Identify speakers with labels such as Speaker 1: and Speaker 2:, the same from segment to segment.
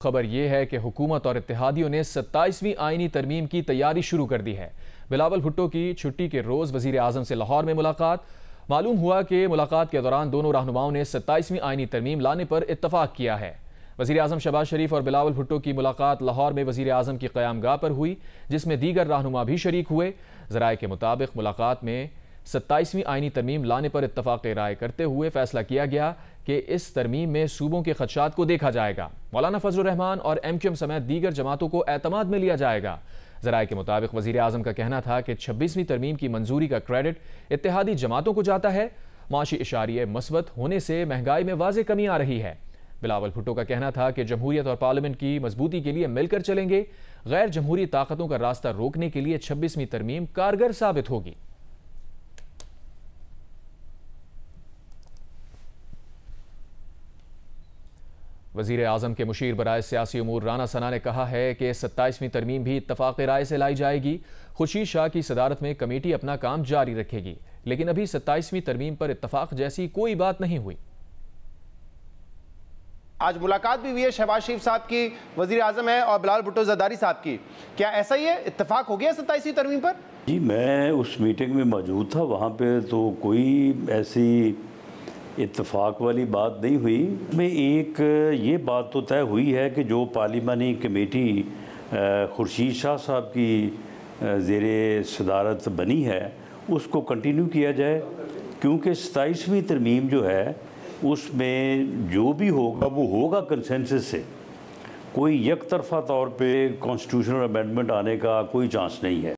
Speaker 1: खबर यह है कि हुकूमत और इत्तेहादियों ने 27वीं आईनी तरमीम की तैयारी शुरू कर दी है। बिलावल भुट्टो की छुट्टी के रोज़ वज़ीर आज़म से लाहौर में मुलाकात। मालूम हुआ कि मुलाकात के दौरान दोनों रहनुमाओं ने 27वीं आईनी तरमीम लाने पर इत्तफाक किया है। वज़ीर आज़म शहबाज शरीफ और बिलावल भुट्टो की मुलाकात लाहौर में वज़ीर आज़म की क़यामगाह पर हुई, जिसमें दीगर रहनुमा भी शरीक हुए। ज़राए के मुताबिक मुलाकात में 27वीं आईनी तरमीम लाने पर इत्तफाक़ राय करते हुए फैसला किया गया कि इस तरमीम में सूबों के खदशात को देखा जाएगा। मौलाना फजलुर रहमान और MQM समेत दीगर जमातों को एतमाद में लिया जाएगा। ज़राए के मुताबिक वज़ीर आज़म का कहना था कि 26वीं तरमीम की मंजूरी का क्रेडिट इत्तेहादी जमातों को जाता है। माशी इशारिये मस्बत होने से महंगाई में वाज़े कमी आ रही है। बिलावल भुट्टो का कहना था कि जमहूरियत और पार्लियामेंट की मजबूती के लिए मिलकर चलेंगे। गैर जमहूरी ताकतों का रास्ता रोकने के लिए 26वीं तरमीम कारगर साबित होगी। वज़ीर आज़म के मुशीर बराए सियासी उमूर राना सना ने कहा है कि 27वीं तरमीम भी इत्तफाक़ राय से लाई जाएगी। खुर्शीद शाह की सदारत में कमेटी अपना काम जारी रखेगी, लेकिन अभी 27वीं तरमीम पर इत्तफाक़ जैसी कोई बात नहीं हुई।
Speaker 2: आज मुलाकात भी हुई है शहबाज शरीफ साहब की, वज़ीर आज़म है, और बिलावल भुट्टो ज़रदारी साहब की। क्या ऐसा ही है, इत्तफाक़ हो गया 27वीं तरमीम पर?
Speaker 3: जी, मैं उस मीटिंग में मौजूद था। वहाँ पे तो कोई ऐसी इत्तफाक वाली बात नहीं हुई। में एक ये बात तो तय हुई है कि जो पार्लिमानी कमेटी खुर्शीद शाह साहब की ज़ेरे सदारत बनी है उसको कंटिन्यू किया जाए, क्योंकि 27वीं तरमीम जो है उसमें जो भी होगा वो होगा कंसेंसस से। कोई एक तरफा तौर पे कॉन्स्टिट्यूशनल अमेंडमेंट आने का कोई चांस नहीं है।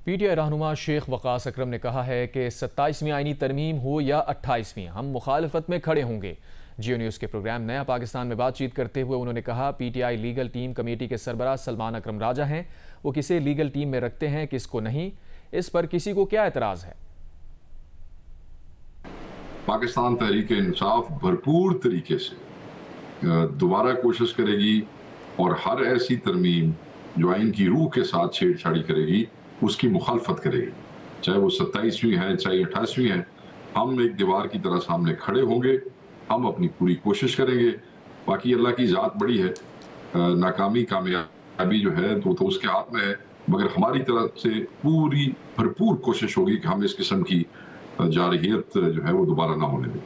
Speaker 1: PTI रहनुमा शेख वकास अकरम ने कहा है कि 27वीं आईनी तरमीम हो या 28वीं, हम मुखालफत में खड़े होंगे। जियो न्यूज़ के प्रोग्राम नया पाकिस्तान में बातचीत करते हुए उन्होंने कहा, PTI लीगल टीम कमेटी के सरबराह सलमान अकरम राजा हैं। वो किसे लीगल टीम में रखते हैं, किसको नहीं, इस पर किसी को क्या एतराज़ है।
Speaker 4: पाकिस्तान तहरीक इंसाफ भरपूर तरीके से दोबारा कोशिश करेगी और हर ऐसी तरमीम जो आइन की रूह के साथ छेड़छाड़ी करेगी उसकी मुखालफत करेगी, चाहे वो 27वीं है चाहे 28वीं है। हम एक दीवार की तरह सामने खड़े होंगे, हम अपनी पूरी कोशिश करेंगे। बाकी अल्लाह की ज़ात बड़ी है, नाकामी कामयाबी जो है तो उसके हाथ में है, मगर हमारी तरफ से पूरी भरपूर कोशिश होगी कि हम इस किस्म की जारहियत जो है वो दोबारा ना होने दें।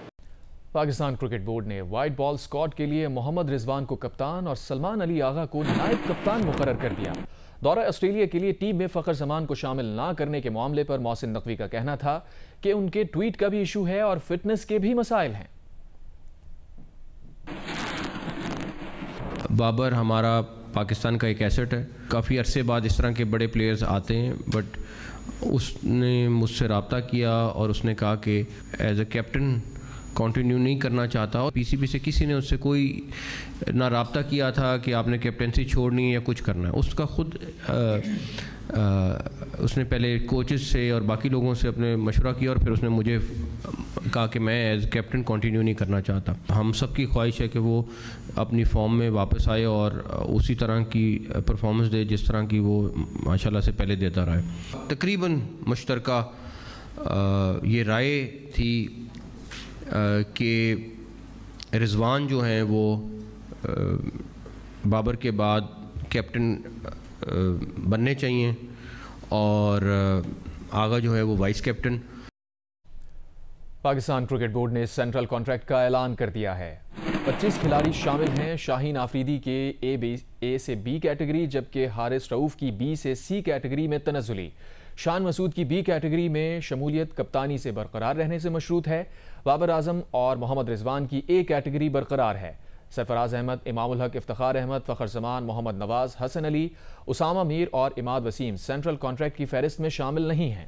Speaker 1: पाकिस्तान क्रिकेट बोर्ड ने वाइट बॉल स्क्वाड के लिए मोहम्मद रिजवान को कप्तान और सलमान अली आगा को नायब कप्तान मुकर्रर कर दिया। दौरा ऑस्ट्रेलिया के लिए टीम में फ़खर जमान को शामिल ना करने के मामले पर मोहसिन नकवी का कहना था कि उनके ट्वीट का भी इशू है और फिटनेस के भी मसाइल हैं।
Speaker 5: बाबर हमारा पाकिस्तान का एक एसेट है। काफ़ी अरसे बाद इस तरह के बड़े प्लेयर्स आते हैं, बट उसने मुझसे रब्ता किया और उसने कहा कि एज ए कैप्टन कंटिन्यू नहीं करना चाहता। और PCB से किसी ने उससे कोई ना रब्ता किया था कि आपने कैप्टनसी छोड़नी है या कुछ करना है। उसका खुद उसने पहले कोचेस से और बाकी लोगों से अपने मशवरा किया और फिर उसने मुझे कहा कि मैं एज कैप्टन कंटिन्यू नहीं करना चाहता। हम सब की ख्वाहिश है कि वो अपनी फॉर्म में वापस आए और उसी तरह की परफॉर्मेंस दे जिस तरह की वो माशाल्लाह से पहले देता रहा है। तकरीबन मुश्तरका ये राय थी कि रिजवान जो हैं वो बाबर के बाद कैप्टन बनने चाहिए और आगा जो है वो vice captain.
Speaker 1: Pakistan cricket board ने सेंट्रल कॉन्ट्रैक्ट का ऐलान कर दिया है। 25 खिलाड़ी शामिल हैं। शाहीन आफरीदी के ए से बी कैटेगरी, जबकि हारिस रऊफ की बी से सी कैटेगरी में तनज़ुली। शान मसूद की बी कैटेगरी में शमूलियत कप्तानी से बरकरार रहने से मशरूत है। बाबर आजम और मोहम्मद रिजवान की ए कैटेगरी बरकरार है। सरफराज अहमद, इमामुल हक, इफ्तिखार अहमद, फ़खर जमान, मोहम्मद नवाज, हसन अली, उसामा मीर और इमाद वसीम सेंट्रल कॉन्ट्रैक्ट की फहरिस्त में शामिल नहीं हैं।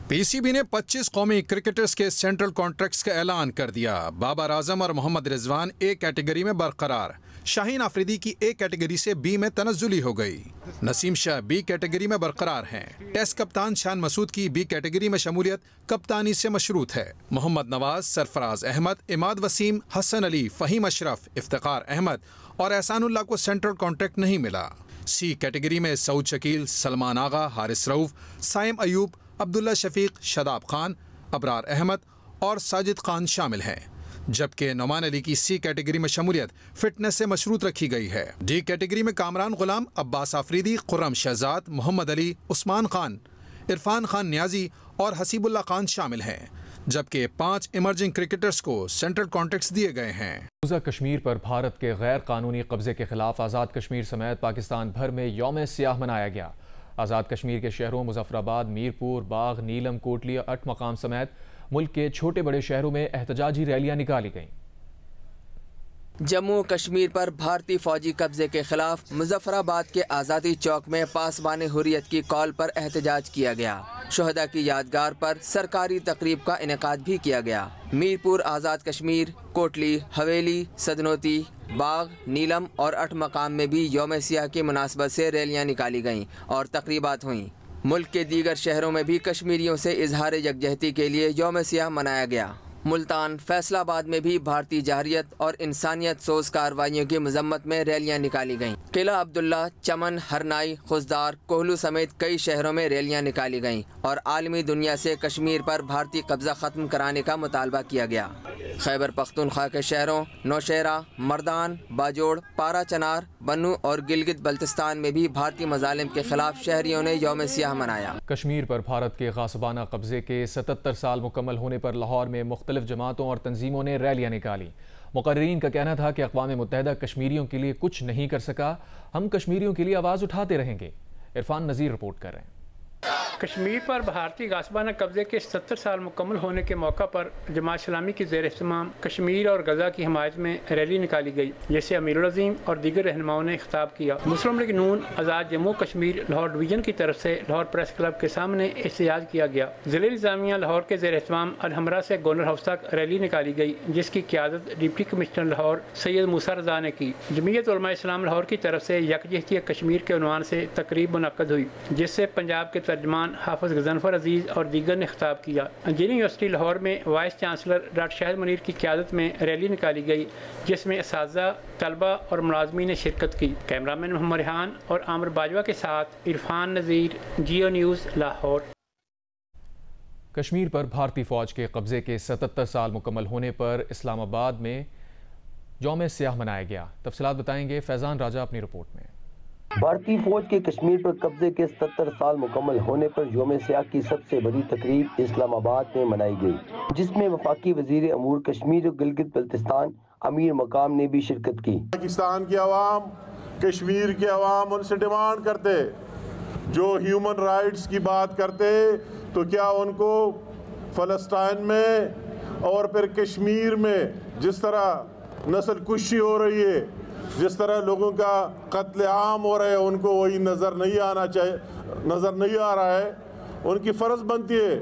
Speaker 6: PCB ने 25 कौमी क्रिकेटर्स के सेंट्रल कॉन्ट्रैक्ट्स का ऐलान कर दिया। बाबर आजम और मोहम्मद रिजवान ए कैटेगरी में बरकरार। शाहीन आफरीदी की ए कैटेगरी से बी में तनज़ुली हो गई। नसीम शाह बी कैटेगरी में बरकरार हैं। टेस्ट कप्तान शान मसूद की बी कैटेगरी में शमूलियत कप्तानी से मशरूत है। मोहम्मद नवाज, सरफराज अहमद, इमाद वसीम, हसन अली, फ़हीम अशरफ, इफ्तिखार अहमद और एहसानुल्लाह को सेंट्रल कॉन्ट्रैक्ट नहीं मिला। सी कैटेगरी में सऊद शकील, सलमान आगा, हारिस रऊफ, साइम अयूब, अब्दुल्ला शफीक, शदाब खान, अबरार अहमद और साजिद खान शामिल हैं। जबकि नुमान अली की सी कैटेगरी में शमूलियत फिटनेस से मशरूत रखी गई है। डी कैटेगरी में कामरान गुलाम, अब्बास आफरीदी, खुर्रम शहजाद, मोहम्मद अली, उस्मान खान, इरफान खान न्याजी और हसीबुल्लाह खान शामिल हैं, जबकि 5 इमर्जिंग क्रिकेटर्स को सेंट्रल कॉन्ट्रैक्ट्स दिए गए हैं।
Speaker 1: मकबूजा कश्मीर पर भारत के गैर कानूनी कब्जे के खिलाफ आज़ाद कश्मीर समेत पाकिस्तान भर में यौम सियाह मनाया गया। आज़ाद कश्मीर के शहरों मुजफ्फराबाद, मीरपुर, बाग, नीलम, कोटली, अठ मकाम समेत मुल्क के छोटे बड़े शहरों में एहतजाजी रैलियां निकाली गईं।
Speaker 7: जम्मू कश्मीर पर भारतीय फौजी कब्जे के खिलाफ मुजफ्फराबाद के आज़ादी चौक में पासबान हुर्रियत की कॉल पर एहतजाज किया गया। शोहदा की यादगार पर सरकारी तकरीब का इनेकाद भी किया गया। मीरपुर, आज़ाद कश्मीर, कोटली, हवेली, सदनोती, बाग, नीलम और अठ मकाम में भी यौम सियाह की मुनासबत से रैलियां निकाली गईं और तकरीबात हुईं। मुल्क के दीगर शहरों में भी कश्मीरियों से इजहार यकजहती के लिए यौम सियाह मनाया गया। मुल्तान, फैसलाबाद में भी भारतीय जहरियत और इंसानियत सोज कार्रवाइयों की मजम्मत में रैलियां निकाली गईं। किला अब्दुल्ला, चमन, हरनाई, खुजदार, कोहलू समेत कई शहरों में रैलियां निकाली गईं और आलमी दुनिया से कश्मीर पर भारतीय कब्जा ख़त्म कराने का मुतालबा किया गया। खैबर पख्तूनख्वा के शहरों नौशहरा, मर्दान, बाजोड़, पारा चनार, बन्नू और गिलगित बल्तिस्तान में भी भारतीय मजालिम के खिलाफ शहरियों ने यौम सियाह मनाया।
Speaker 1: कश्मीर पर भारत के गासबाना कब्जे के 77 साल मुकम्मल होने पर लाहौर में मुख्तलिफ जमातों और तंजीमों ने रैलियां निकाली। मुकर्रीरीन का कहना था कि अक़वाम मुत्तहिदा कश्मीरियों के लिए कुछ नहीं कर सका, हम कश्मीरियों के लिए आवाज़ उठाते रहेंगे। इरफान नज़ीर रिपोर्ट कर रहे हैं।
Speaker 8: कश्मीर पर भारतीय गासबाना कब्जे के 70 साल मुकम्मल होने के मौका पर जमात इस्लामी की ज़ेर इस्तेमाम कश्मीर और गजा की हिमायत में रैली निकाली गई, जिसे अमीरुल अज़ीम और दीगर रहनुमाओं ने खिताब किया। मुस्लिम लीग नून आज़ाद जम्मू कश्मीर लाहौर डिवीज़न की तरफ से लाहौर प्रेस क्लब के सामने एहतजाज किया गया। ज़िला इंतज़ामिया लाहौर के ज़ेर इस्तेमाम अल-हमरा से गवर्नर हाउस तक रैली निकाली गई, जिसकी क़यादत डिप्टी कमिश्नर लाहौर सैयद मूसा रज़ा ने की। जमीयत उलमा इस्लाम लाहौर की तरफ से यकजहती कश्मीर के उन्वान से तकरीब मुनक्कद हुई, जिससे पंजाब के तर्जमान हाफिज गजनफर अजीज और दीगर ने खिताब किया। इंजीनियरिंग यूनिवर्सिटी लाहौर में vice chancellor doctor Shahid Munir की क़यादत में रैली निकाली गई, जिसमें असातिज़ा, तलबा और मुलाज़मीन ने शिरकत की। कैमरामैन मोहम्मद रिहान और आमिर बाजवा के साथ इरफान नज़ीर, जियो न्यूज़ लाहौर।
Speaker 1: कश्मीर पर भारतीय फ़ौज के कब्जे के 77 साल मुकम्मल होने पर इस्लामाबाद में यौम सियाह मनाया गया। तफसीलात बताएंगे फैज़ान राजा अपनी रिपोर्ट में।
Speaker 9: भारतीय फौज के कश्मीर पर कब्जे के 70 साल मुकम्मल होने पर यौम सियाह की सबसे बड़ी तकरीब इस्लामाबाद में मनाई गई, जिसमें वफाकी वजीर अमूर कश्मीर और गिलगित बल्तिस्तान अमीर मकाम ने भी शिरकत की।
Speaker 10: पाकिस्तान की आवाम, कश्मीर की आवाम उनसे डिमांड करते, जो ह्यूमन राइट्स की बात करते, तो क्या उनको फ़लस्तीन में और फिर कश्मीर में जिस तरह नस्ल कुशी हो रही है, जिस तरह लोगों का कत्ले आम हो रहे हैं, उनको वही नज़र नहीं आना चाहिए, नज़र नहीं आ रहा है। उनकी फ़र्ज़ बनती है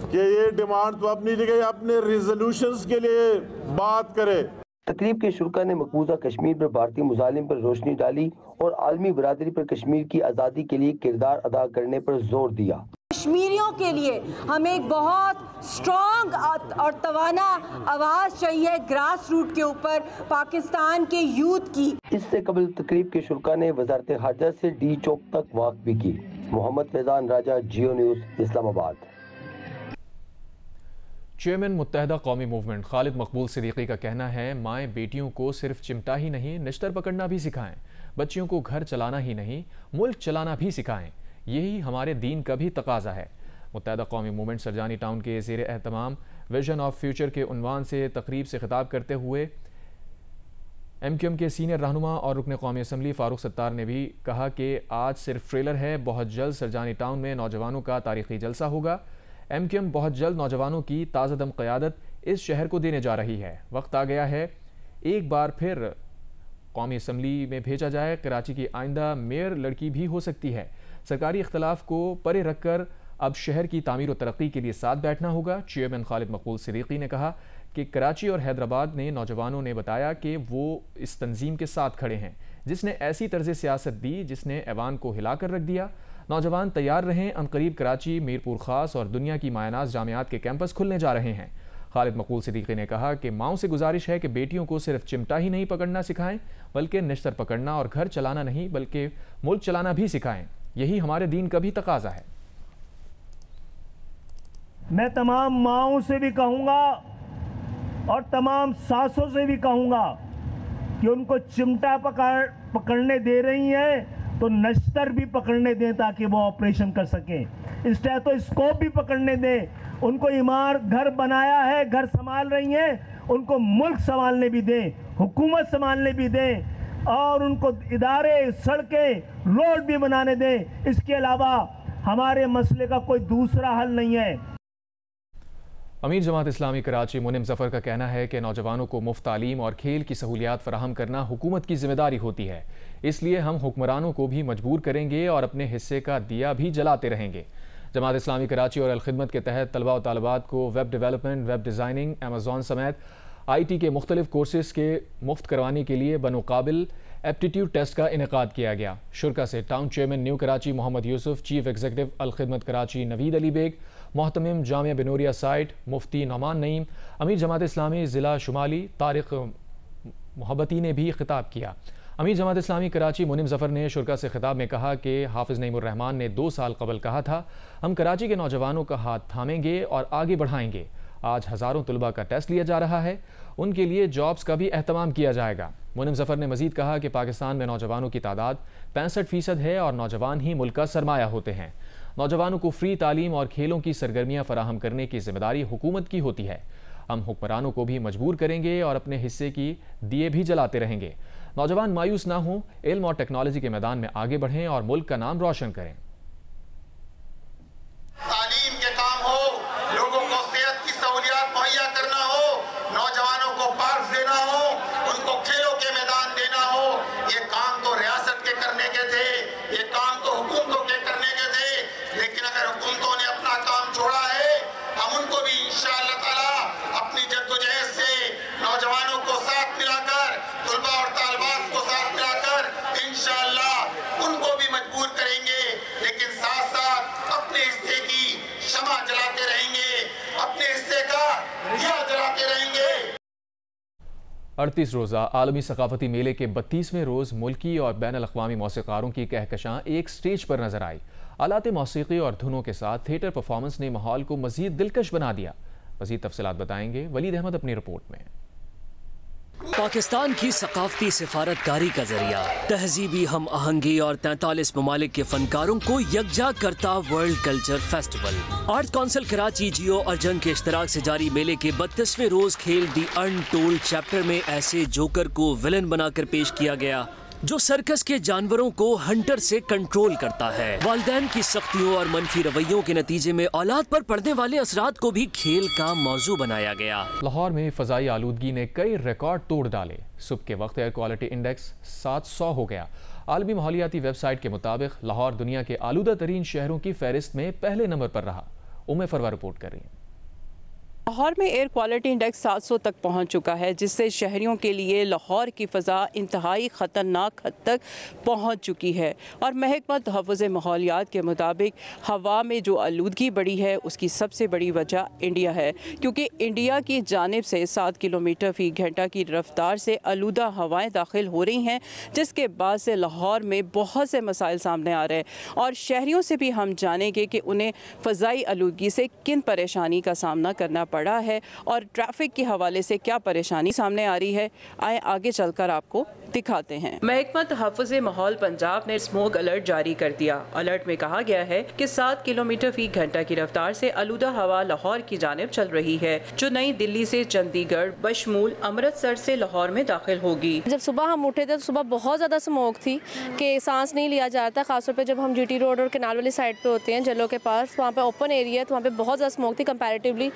Speaker 10: कि ये डिमांड तो अपनी जगह अपने रिजोल्यूशंस के लिए बात करे।
Speaker 9: तकरीब के शुरका ने मकबूजा कश्मीर पर भारतीय मुजालिम पर रोशनी डाली और आलमी बरादरी पर कश्मीर की आज़ादी के लिए किरदार अदा करने पर जोर दिया।
Speaker 11: कश्मीरियों के लिए हमें एक बहुत स्ट्रॉन्ग और तवाना आवाज़ चाहिए ग्रास रूट के ऊपर पाकिस्तान के यूथ की।
Speaker 9: इससे कबल तकरीब के शुरका ने वजारत खारजा से डी चौक तक वॉक भी की। मोहम्मद फैजान राजा, जियो न्यूज़, इस्लामाबाद।
Speaker 1: चेयरमैन मुत्तहिदा कौमी मूवमेंट खालिद मकबूल सिद्दीकी का कहना है, माएँ बेटियों को सिर्फ चिमटा ही नहीं निश्तर पकड़ना भी सिखाएं, बच्चियों को घर चलाना ही नहीं मुल्क चलाना भी सिखाएं, यही हमारे दीन का भी तकाजा है। मुत्तहिदा कौमी मूवमेंट सरजानी टाउन के ज़ेर एहतमाम विजन ऑफ फ्यूचर के उन्वान से तकरीब से खिताब करते हुए MQM के सीनियर रहनुमा और रुकन कौमी असम्बली फ़ारूक सत्तार ने भी कहा कि आज सिर्फ ट्रेलर है, बहुत जल्द सरजानी टाउन में नौजवानों का तारीखी जलसा होगा। MQM बहुत जल्द नौजवानों की ताज़ादम क़यादत इस शहर को देने जा रही है। वक्त आ गया है एक बार फिर कौमी असम्बली में भेजा जाए। कराची की आइंदा मेयर लड़की भी हो सकती है। सरकारी इख्तलाफ को परे रखकर अब शहर की तामीर और तरक्की के लिए साथ बैठना होगा। चेयरमैन खालिद मकबूल सिद्दीकी ने कहा कि कराची और हैदराबाद ने नौजवानों ने बताया कि वो इस तंजीम के साथ खड़े हैं जिसने ऐसी तर्ज सियासत दी जिसने ऐवान को हिलाकर रख दिया। नौजवान तैयार रहें, अनकरीब कराची, मीरपुर खास और दुनिया की मायनाज जामियात के कैंपस खुलने जा रहे हैं। खालिद मकबूल सिद्दीकी ने कहा कि माओं से गुजारिश है कि बेटियों को सिर्फ चिमटा ही नहीं पकड़ना सिखाएं, बल्कि निश्तर पकड़ना और घर चलाना नहीं बल्कि मुल्क चलाना भी सिखाएं, यही हमारे दीन का भी तकाजा है।
Speaker 12: मैं तमाम माओं से भी कहूँगा और तमाम सासों से भी कहूँगा कि उनको चिमटा पकड़ने दे रही हैं तो नश्तर भी पकड़ने दें ताकि वो ऑपरेशन कर सकें, स्टेथोस्कोप भी पकड़ने दें। उनको घर बनाया है, घर संभाल रही हैं, उनको मुल्क संभालने भी दें, हुकूमत संभालने भी दें और उनको इदारे, सड़कें, रोड भी बनाने दें। इसके अलावा हमारे मसले का कोई दूसरा हल नहीं है।
Speaker 1: अमीर जमात इस्लामी कराची मुनिम जफ़र का कहना है कि नौजवानों को मुफ्त तालीम और खेल की सहूलियात फराहम करना हुकूमत की जिम्मेदारी होती है, इसलिए हम हुक्मरानों को भी मजबूर करेंगे और अपने हिस्से का दिया भी जलाते रहेंगे। जमात इस्लामी कराची और अलखिदमत के तहत तलबा और तालिबात को web development, web designing, Amazon समेत IT के मुख्तलिफ कोर्सेज के मुफ्त करवाने के लिए बनोकाबिल एप्टीट्यूड टेस्ट का इनेकाद किया गया। शुरा से town chairman new Karachi Mohammad Yousuf, chief executive Alkhidmat Karachi Naveed Ali Baig, मोहतमिम जामिया बिनूरिया साइट मुफ्ती नौमान नईम, अमीर जमात इस्लामी ज़िला शुमाली तारिक मोहब्बती ने भी खिताब किया। अमीर जमात इस्लामी कराची मुनिम जफ़र ने शुरा से खिताब में कहा कि हाफिज़ नईमुर रहमान ने 2 साल कबल कहा था, हम कराची के नौजवानों का हाथ थामेंगे और आगे बढ़ाएंगे। आज हज़ारों तलबा का टेस्ट लिया जा रहा है, उनके लिए जॉब्स का भी एहतमाम किया जाएगा। मुनिम जफ़र ने मज़ीद कहा कि पाकिस्तान में नौजवानों की तादाद 65% है और नौजवान ही मुल्क का सरमाया होते हैं। नौजवानों को फ्री तालीम और खेलों की सरगर्मियाँ फराहम करने की जिम्मेदारी हुकूमत की होती है। हम हुक्मरानों को भी मजबूर करेंगे और अपने हिस्से की दिए भी जलाते रहेंगे। नौजवान मायूस ना हों, इल्म और टेक्नोलॉजी के मैदान में आगे बढ़ें और मुल्क का नाम रोशन करें।
Speaker 13: तालीम के काम हो, लोगों को सेहत की सहूलियात मुहैया करना हो, नौजवानों को पार्क देना हो, उनको खेलों के मैदान देना हो, ये काम तो रियासत के करने के थे, ये काम तो हुकूमतों के करने के थे। लेकिन अगर हुकूमतों ने अपना काम छोड़ा है, हम उनको भी इंशाअल्लाह ताला अपनी जद्दोजहद से नौजवानों को साथ मिलाकर, तुलबा और तालिबात को साथ मिलाकर इंशाअल्लाह उनको भी मजबूर करेंगे। लेकिन साथ साथ अपने हिस्से की शमा जलाते रहेंगे, अपने हिस्से का दिया जलाते रहेंगे।
Speaker 1: 38 रोज़ा आलमी सकाफती मेले के 32वें रोज़ मुल्की और बैनुल अक़वामी मौसीक़ारों की कहकशां एक स्टेज पर नजर आई। आलात मौसीक़ी और धुनों के साथ थिएटर परफॉर्मेंस ने माहौल को मज़ीद दिलकश बना दिया। मज़ीद तफसीलात बताएंगे वलीद अहमद अपनी रिपोर्ट में।
Speaker 14: पाकिस्तान की सकाफती सिफारतकारी का जरिया तहजीबी हम आहंगी और 43 ममालिक के फनकारों को यकजा करता world culture festival. Art council Karachi Geo अर्जन के इश्तराक से जारी मेले के 32वें रोज खेल दी अनटोल्ड चैप्टर में ऐसे जोकर को विलन बनाकर पेश किया गया जो सर्कस के जानवरों को हंटर से कंट्रोल करता है। वालिदैन की सख्तियों और मनफी रवैयों के नतीजे में औलाद पर पड़ने वाले असरात को भी खेल का मौजू बनाया गया।
Speaker 1: लाहौर में फ़ज़ाई आलूदगी ने कई रिकॉर्ड तोड़ डाले। सुबह के वक्त एयर क्वालिटी इंडेक्स 700 हो गया। आलमी माहौलियाती वेबसाइट के मुताबिक लाहौर दुनिया के आलूदा तरीन शहरों की फहरिस्त में पहले नंबर पर रहा। उम्मे फरवा रिपोर्ट कर रही है।
Speaker 15: लाहौर में एयर क्वालिटी इंडेक्स 700 तक पहुंच चुका है, जिससे शहरियों के लिए लाहौर की फ़ज़ा इंतहाई ख़तरनाक हद तक पहुंच चुकी है। और महकमा तहफ़्फ़ुज़ माहौलियात के मुताबिक हवा में जो आलूदगी बढ़ी है उसकी सबसे बड़ी वजह इंडिया है, क्योंकि इंडिया की जानिब से 7 किलोमीटर फ़ी घंटा की रफ्तार से आलूदा हवाएँ दाखिल हो रही हैं, जिसके बाद से लाहौर में बहुत से मसाइल सामने आ रहे हैं। और शहरियों से भी हम जानेंगे कि उन्हें फ़ज़ाई आलूदगी से किन परेशानी का सामना करना पड़ा है और ट्रैफिक के हवाले से क्या परेशानी सामने आ रही है। आए आगे चलकर आपको दिखाते हैं। महकमा तहफ़्फ़ुज़ माहौल पंजाब ने स्मोक अलर्ट जारी कर दिया। अलर्ट में कहा गया है कि 7 किलोमीटर फी घंटा की रफ्तार से आलूदा हवा लाहौर की जानिब चल रही है, जो नई दिल्ली से चंडीगढ़ बशमूल अमृतसर से लाहौर में दाखिल होगी।
Speaker 16: जब सुबह हम उठे थे तो सुबह बहुत ज़्यादा स्मोक थी कि सांस नहीं लिया जाता, खासतौर पे जब हम GT रोड और कैनाल वाली साइड पे होते हैं जलो के पास, वहाँ पे ओपन एरिया है तो वहाँ पे बहुत ज़्यादा स्मोक थी कंपैरेटिवली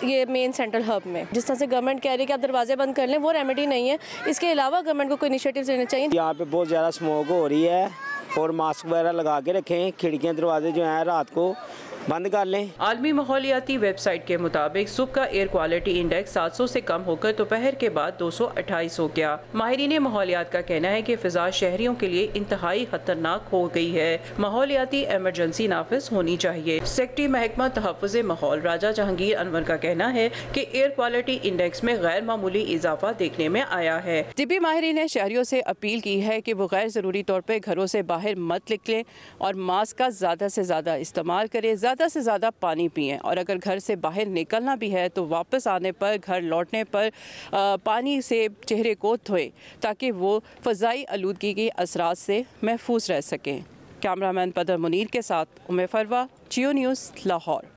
Speaker 16: ये मेन सेंट्रल हब में। जिस तरह से गवर्नमेंट कह रही है कि आप दरवाजे बंद कर लें, वो रेमेडी नहीं है। इसके अलावा गवर्नमेंट को कोई इनिशिएटिव लेने चाहिए।
Speaker 17: यहाँ पे बहुत ज़्यादा स्मोक हो रही है और मास्क वगैरह लगा के रखें, खिड़कियाँ दरवाजे जो हैं रात को बंद कर लें।
Speaker 15: आलमी माहौलियाती वेबसाइट के मुताबिक सुबह का एयर क्वालिटी इंडेक्स 700 से कम होकर दोपहर के बाद 228 हो गया। माहिरीन माहौलियात का कहना है कि फिजा शहरियों के लिए इंतहाई खतरनाक हो गई है। माहौलियाती एमरजेंसी नाफिज होनी चाहिए। सेक्रेटरी महकमा तहफ़्फ़ुज़ माहौल राजा जहांगीर अनवर का कहना है कि एयर क्वालिटी इंडेक्स में गैर मामूली इजाफा देखने में आया है। तिब्बी माहिरीन ने शहरियों से अपील की है कि वो गैर जरूरी तौर पर घरों से बाहर मत निकलें और मास्क का ज़्यादा से ज़्यादा इस्तेमाल करें। ज़्यादा ज़्यादा से ज़्यादा पानी पिएं और अगर घर से बाहर निकलना भी है तो वापस आने पर, घर लौटने पर पानी से चेहरे को धोएं ताकि वो फ़ज़ाई आलूदगी के असरात से महफूज रह सकें। कैमरामैन पदर मुनीर के साथ उमे फरवा, जियो न्यूज़, लाहौर।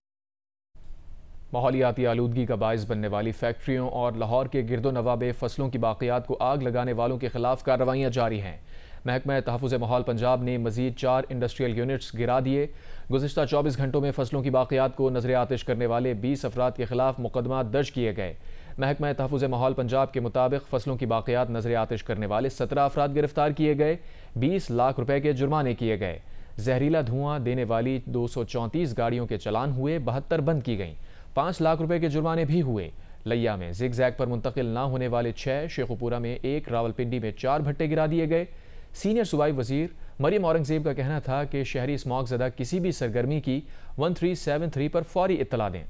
Speaker 1: माहौलियाती आलूदगी का बायस बनने वाली फैक्ट्रियों और लाहौर के गिरदोनवा में फसलों की बाक़ियात को आग लगाने वालों के खिलाफ कार्रवाइयाँ जारी हैं। महकमा तहफ़्फ़ुज़ माहौल पंजाब ने मज़ीद 4 इंडस्ट्रियल यूनिट्स गिरा दिए। गुज़िश्ता 24 घंटों में फसलों की बाक़ियात को नज़र आतिश करने वाले 20 अफराद के खिलाफ मुकदमा दर्ज किए गए। महकमा तहफ़्फ़ुज़ माहौल पंजाब के मुताबिक फसलों की बाक़ियात नज़र आतिश करने वाले 17 अफराद गिरफ्तार किए गए। 20 लाख रुपए के जुर्माने किए गए। जहरीला धुआं देने वाली 234 गाड़ियों के चालान हुए, 72 बंद की गईं। 5 लाख रुपए के जुर्माने भी हुए। लिया में जिग-जैग पर मुंतकिल ना होने वाले 6, शेखुपुरा में 1, रावलपिंडी में 4 भट्टे गिरा दिए गए। सीनियर सूबाई वजीर मरियम औरंगजेब का कहना था कि शहरी स्मॉग ज़दा किसी भी सरगर्मी की 1373 पर फौरी इत्तला दें।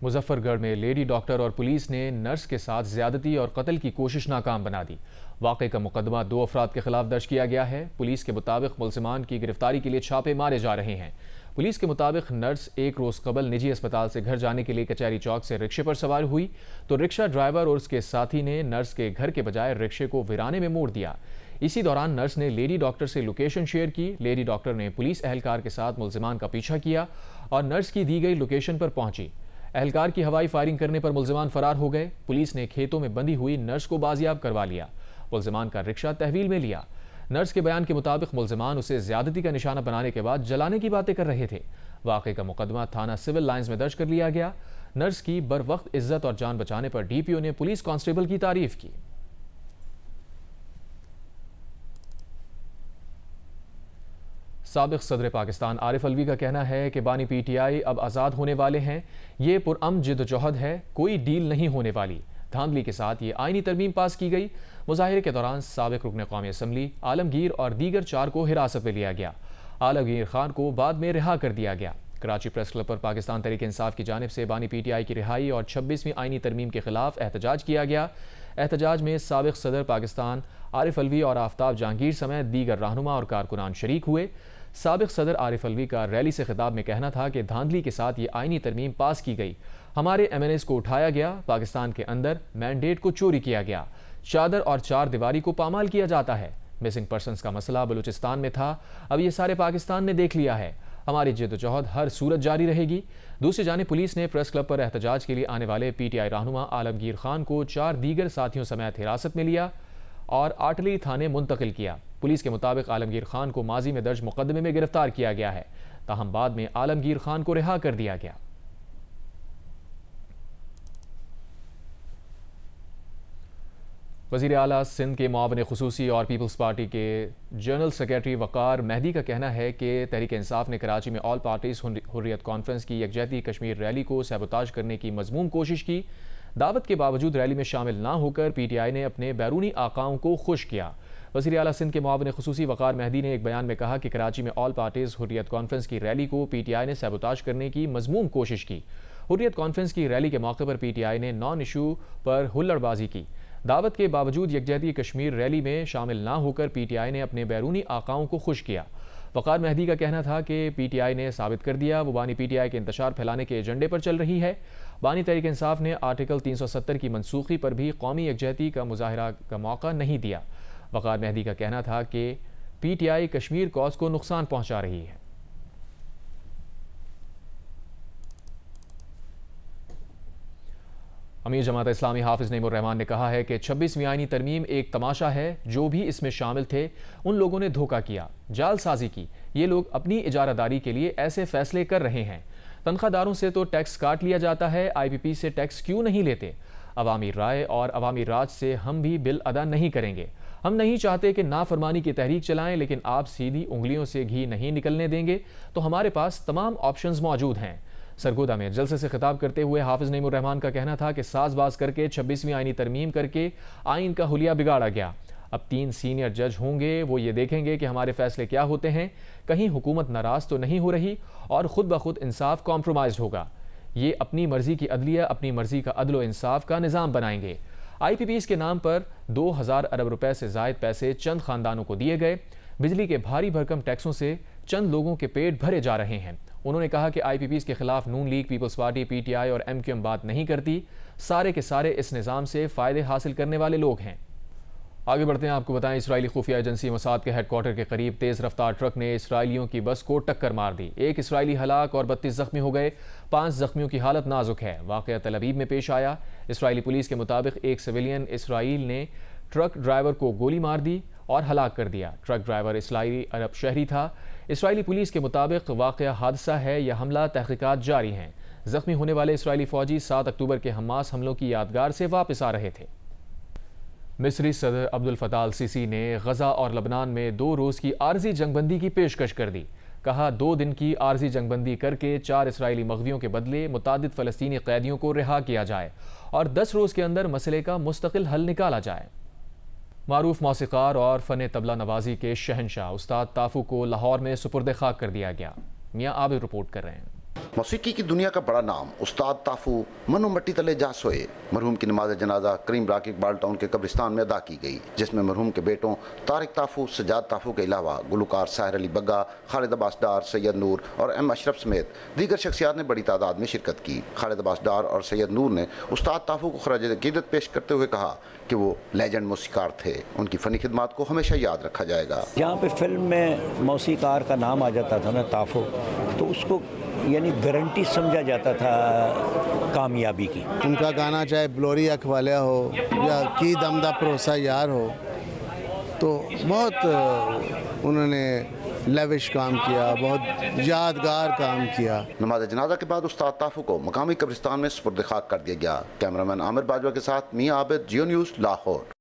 Speaker 1: मुजफ्फरगढ़ में लेडी डॉक्टर और पुलिस ने नर्स के साथ ज्यादती और कत्ल की कोशिश नाकाम बना दी। वाक़े का मुकदमा 2 अफराद के खिलाफ दर्ज किया गया है। पुलिस के मुताबिक मुलजिमान की गिरफ्तारी के लिए छापे मारे जा रहे हैं। पुलिस के मुताबिक नर्स 1 रोज़ कबल निजी अस्पताल से घर जाने के लिए कचहरी चौक से रिक्शे पर सवार हुई तो रिक्शा ड्राइवर और उसके साथी ने नर्स के घर के बजाय रिक्शे को वीराने में मोड़ दिया। इसी दौरान नर्स ने लेडी डॉक्टर से लोकेशन शेयर की। लेडी डॉक्टर ने पुलिस एहलकार के साथ मुलजिमान का पीछा किया और नर्स की दी गई लोकेशन पर पहुंची। एहलकार की हवाई फायरिंग करने पर मुलजिमान फरार हो गए। पुलिस ने खेतों में बंधी हुई नर्स को बाजियाब करवा लिया। मुलजिमान का रिक्शा तहवील में लिया। नर्स के बयान के मुताबिक मुलजिमान उसे ज्यादती का निशाना बनाने के बाद जलाने की बातें कर रहे थे। वाक़े का मुकदमा थाना सिविल लाइंस में दर्ज कर लिया गया। नर्स की बर वक्त इज्जत और जान बचाने पर डीपीओ ने पुलिस कांस्टेबल की तारीफ की। साबिक सदर पाकिस्तान आरिफ अलवी का कहना है कि बानी पीटीआई अब आज़ाद होने वाले हैं। ये पुरअमन जिद्दोजहद है, कोई डील नहीं होने वाली। धांधली के साथ ये आईनी तरमीम पास की गई। मुजाहिरे के दौरान साबिक रुकन कौमी असम्बली आलमगीर और दीगर 4 को हिरासत में लिया गया। आलमगीर खान को बाद में रिहा कर दिया गया। कराची प्रेस क्लब पर पाकिस्तान तहरीक इंसाफ की जानिब से बानी पीटीआई की रिहाई और 26वीं आईनी तरमीम के खिलाफ एहतजाज किया गया। एहतजाज में साबिक सदर पाकिस्तान आरिफ अलवी और आफ्ताब जहांगीर समेत दीगर रहनुमा और कारकुनान शरीक हुए। साबिक सदर आरिफ अलवी का रैली से खिताब में कहना था कि धांधली के साथ ये आईनी तरमीम पास की गई। हमारे MNAs को उठाया गया। पाकिस्तान के अंदर मैंडेट को चोरी किया गया। चादर और 4 दीवारी को पामाल किया जाता है। मिसिंग पर्सनस का मसला बलूचिस्तान में था, अब ये सारे पाकिस्तान ने देख लिया है। हमारी जिद्दोजहद हर सूरत जारी रहेगी। दूसरी जानिब पुलिस ने प्रेस क्लब पर एहतजाज के लिए आने वाले PTI रहनुमा आलमगीर खान को 4 दीगर साथियों समेत हिरासत में लिया और आर्टिलरी थाने मुंतकिल किया। पुलिस के मुताबिक आलमगीर खान को माजी में दर्ज मुकदमे में गिरफ्तार किया गया है, ताहम बाद में आलमगीर खान को रिहा कर दिया गया। वज़ीर आला सिंध के मुआविन खुसूसी और पीपल्स पार्टी के जनरल सेक्रेटरी वकार मेहदी का कहना है कि तहरीक इंसाफ ने कराची में ऑल पार्टीज हुर्रियत कॉन्फ्रेंस की यकजहती कश्मीर रैली को सैबोताज करने की मजमूम कोशिश की। दावत के बावजूद रैली में शामिल ना होकर PTI ने अपने बैरूनी आकाओं को खुश किया। वज़ीर आला सिंध के मुआविन खुसूसी वकार मेहदी ने एक बयान में कहा कि कराची में ऑल पार्टीज हुर्रियत कॉन्फ्रेंस की रैली को PTI ने सैबोताज करने की मजमूम कोशिश की। हुर्रियत कॉन्फ्रेंस की रैली के मौके पर PTI ने नॉन इशू पर हुल्लड़बाजी की। दावत के बावजूद यकजहती कश्मीर रैली में शामिल ना होकर PTI ने अपने बैरूनी आकाओं को खुश किया। वकार मेहदी का कहना था कि PTI ने साबित कर दिया वो बानी PTI के इंतशार फैलाने के एजेंडे पर चल रही है। बानी तहरीक इंसाफ ने आर्टिकल 370 की मनसूखी पर भी कौमी यकजहती का मुजाहरा का मौका नहीं दिया। वकार मेहदी का कहना था कि PTI कश्मीर कॉज को नुकसान पहुंचा रही है। अमीर जमात इस्लामी हाफिज नईमुर रहमान ने कहा है कि 26वीं आईनी तरमीम एक तमाशा है। जो भी इसमें शामिल थे उन लोगों ने धोखा किया, जालसाजी की। ये लोग अपनी इजारादारी के लिए ऐसे फैसले कर रहे हैं। तनख्वाहदारों से तो टैक्स काट लिया जाता है, IPP से टैक्स क्यों नहीं लेते? अवामी राय और अवामी राज से हम भी बिल अदा नहीं करेंगे। हम नहीं चाहते कि नाफरमानी की तहरीक चलाएं, लेकिन आप सीधी उंगलियों से घी नहीं निकलने देंगे तो हमारे पास तमाम ऑप्शंस मौजूद हैं। सरगोदा में जलसे से खिताब करते हुए हाफिज नईमुर रहमान का कहना था कि साजबाज करके 26वीं आईनी तरमीम करके आइन का हुलिया बिगाड़ा गया। अब 3 सीनियर जज होंगे, वो ये देखेंगे कि हमारे फैसले क्या होते हैं, कहीं हुकूमत नाराज तो नहीं हो रही और खुद ब खुद इंसाफ कॉम्प्रोमाइज होगा। ये अपनी मर्जी की अदलिया, अपनी मर्जी का अदल व इंसाफ का निज़ाम बनाएंगे। IPPs के नाम पर 2000 अरब रुपए से जायद पैसे चंद खानदानों को दिए गए। बिजली के भारी भरकम टैक्सों से चंद लोगों के पेट भरे जा रहे हैं। उन्होंने कहा कि IPPs के खिलाफ नून लीग, पीपल्स पार्टी, PTI और MQM बात नहीं करती। सारे के सारे इस निज़ाम से फ़ायदे हासिल करने वाले लोग हैं। आगे बढ़ते हैं, आपको बताएं इसराइली खुफिया एजेंसी मोसाद के हेडक्वार्टर के करीब तेज़ रफ्तार ट्रक ने इसराइलियों की बस को टक्कर मार दी। एक इसराइली हलाक और 32 जख्मी हो गए। 5 जख्मियों की हालत नाजुक है। वाक़या तल अवीव में पेश आया। इसराइली पुलिस के मुताबिक एक सिविलियन इसराइल ने ट्रक ड्राइवर को गोली मार दी और हलाक कर दिया। ट्रक ड्राइवर इसराइली अरब शहरी था। इसराइली पुलिस के मुताबिक वाक़या हादसा है या हमला, तहकीकात जारी हैं। जख्मी होने वाले इसराइली फौजी 7 अक्टूबर के हमास हमलों की यादगार से वापस आ रहे थे। मिस्री सदर अब्दुल फताह अल सीसी ने गजा और लबनान में 2 रोज़ की आर्जी जंगबंदी की पेशकश कर दी। कहा 2 दिन की आर्जी जंगबंदी करके 4 इसराइली मग़वियों के बदले मुतादिद फ़लस्तीनी कैदियों को रिहा किया जाए और 10 रोज़ के अंदर मसले का मुस्तकिल हल निकाला जाए। मारूफ मौसीकार और फ़न तबला नवाजी के शहनशाह उस्ताद ताफू को लाहौर में सुपुर्द खाक कर दिया गया। मियाँ आबिद रिपोर्ट कर रहे हैं।
Speaker 18: मौसीकी की दुनिया का बड़ा नाम उस्ताद ताफू मनो मट्टी तले जा सोए। मरहूम की नमाज जनाजा करीम ब्लाक इकबाल टाउन के कब्रिस्तान में अदा की गई, जिसमें मरहूम के बेटों तारिक ताफू, सजाद ताफू के अलावा गुलकार साहिर अली बग्गा, खालिद अब्बास डार, सैयद नूर और M अशरफ समेत दीगर शख्सियात ने बड़ी तादाद में शिरकत की। खालिद अब्बास डार और सैयद नूर ने उस्ताद ताफू को खराज अकीदत पेश करते हुए कहा कि वो लेजेंड मौसीकार थे। उनकी फ़नी खिदमात को हमेशा याद रखा जाएगा।
Speaker 19: जहाँ पे फिल्म में मौसीकार का नाम आ जाता था ना ताफू, तो उसको यानी गारंटी समझा जाता था कामयाबी की।
Speaker 20: उनका गाना चाहे ब्लोरी अखवालिया हो या की दमदा परोसा यार हो, तो बहुत उन्होंने लेविश काम किया, बहुत यादगार काम किया।
Speaker 18: नमाज जनाजा के बाद उस्ताद ताफू को मकामी कब्रिस्तान में सुपुर्द खाक कर दिया गया। कैमरामैन आमिर बाजवा के साथ मियां आबिद, जियो न्यूज़, लाहौर।